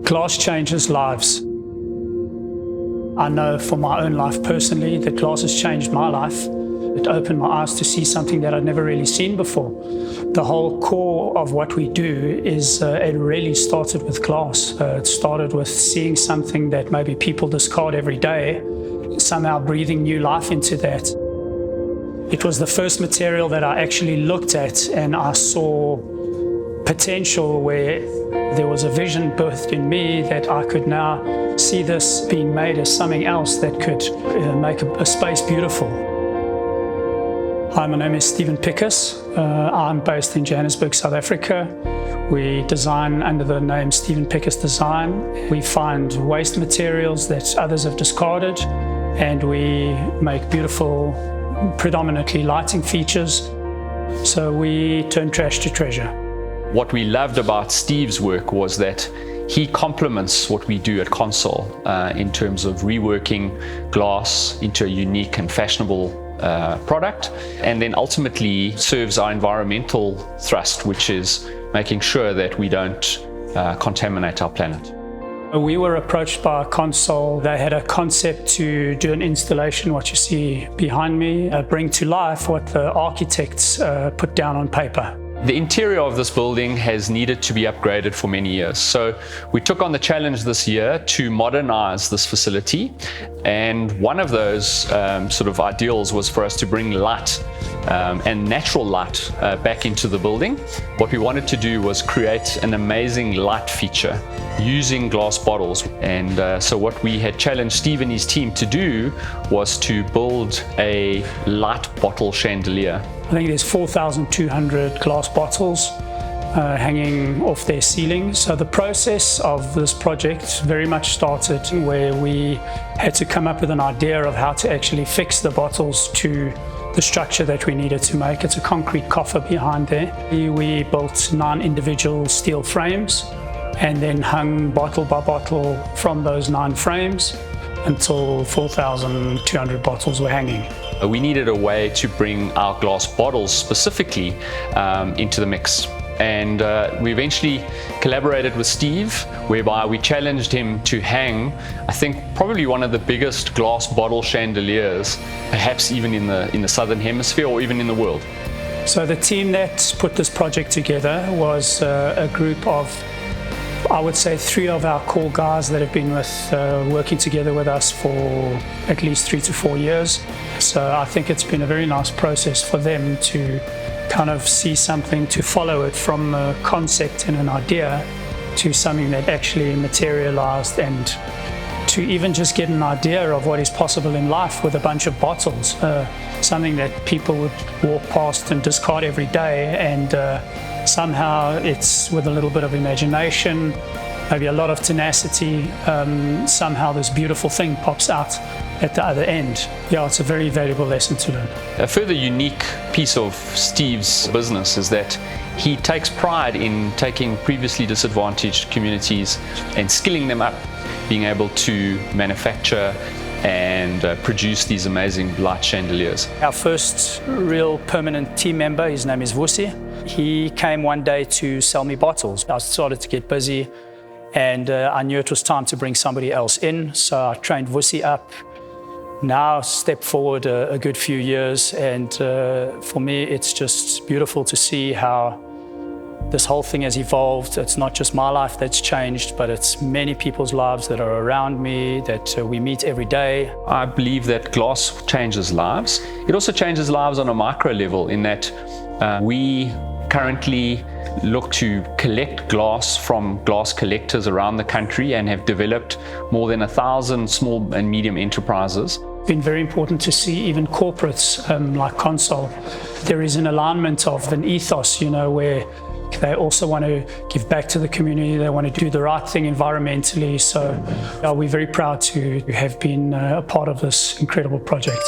Glass changes lives. I know for my own life personally that glass has changed my life. It opened my eyes to see something that I'd never really seen before. The whole core of what we do is, it really started with glass. It started with seeing something that maybe people discard every day, somehow breathing new life into that. It was the first material that I actually looked at and I saw potential where there was a vision birthed in me that I could now see this being made as something else that could make a space beautiful. Hi, my name is Pikus. I'm based in Johannesburg, South Africa. We design under the name Stephen Pikus Design. We find waste materials that others have discarded and we make beautiful, predominantly lighting features. So we turn trash to treasure. What we loved about Steve's work was that he complements what we do at Consol in terms of reworking glass into a unique and fashionable product, and then ultimately serves our environmental thrust, which is making sure that we don't contaminate our planet. We were approached by Consol. They had a concept to do an installation, what you see behind me, bring to life what the architects put down on paper. The interior of this building has needed to be upgraded for many years. So we took on the challenge this year to modernize this facility. And one of those sort of ideals was for us to bring light and natural light back into the building. What we wanted to do was create an amazing light feature using glass bottles. And so what we had challenged Steve and his team to do was to build a light bottle chandelier. I think there's 4,200 glass bottles hanging off their ceiling. So the process of this project very much started where we had to come up with an idea of how to actually fix the bottles to the structure that we needed to make. It's a concrete coffer behind there. We built 9 individual steel frames and then hung bottle by bottle from those 9 frames until 4,200 bottles were hanging. We needed a way to bring our glass bottles specifically into the mix. And we eventually collaborated with Steve, whereby we challenged him to hang, I think, probably one of the biggest glass bottle chandeliers, perhaps even in the Southern Hemisphere or even in the world. So the team that put this project together was a group of, I would say, 3 of our core guys that have been working together with us for at least 3 to 4 years. So I think it's been a very nice process for them to kind of see something, to follow it from a concept and an idea to something that actually materialized, and to even just get an idea of what is possible in life with a bunch of bottles, something that people would walk past and discard every day, and somehow it's with a little bit of imagination, maybe a lot of tenacity, somehow this beautiful thing pops out at the other end. Yeah, it's a very valuable lesson to learn. A further unique piece of Steve's business is that he takes pride in taking previously disadvantaged communities and skilling them up, being able to manufacture and produce these amazing light chandeliers. Our first real permanent team member, his name is Vusi. He came one day to sell me bottles. I started to get busy and I knew it was time to bring somebody else in. So I trained Vusi up. Now step forward a good few years, and for me it's just beautiful to see how this whole thing has evolved. It's not just my life that's changed, but it's many people's lives that are around me, that we meet every day. I believe that glass changes lives. It also changes lives on a micro level in that we currently look to collect glass from glass collectors around the country and have developed more than 1,000 small and medium enterprises. It's been very important to see even corporates like Consol. There is an alignment of an ethos, where they also want to give back to the community. They want to do the right thing environmentally. So we're very proud to have been a part of this incredible project.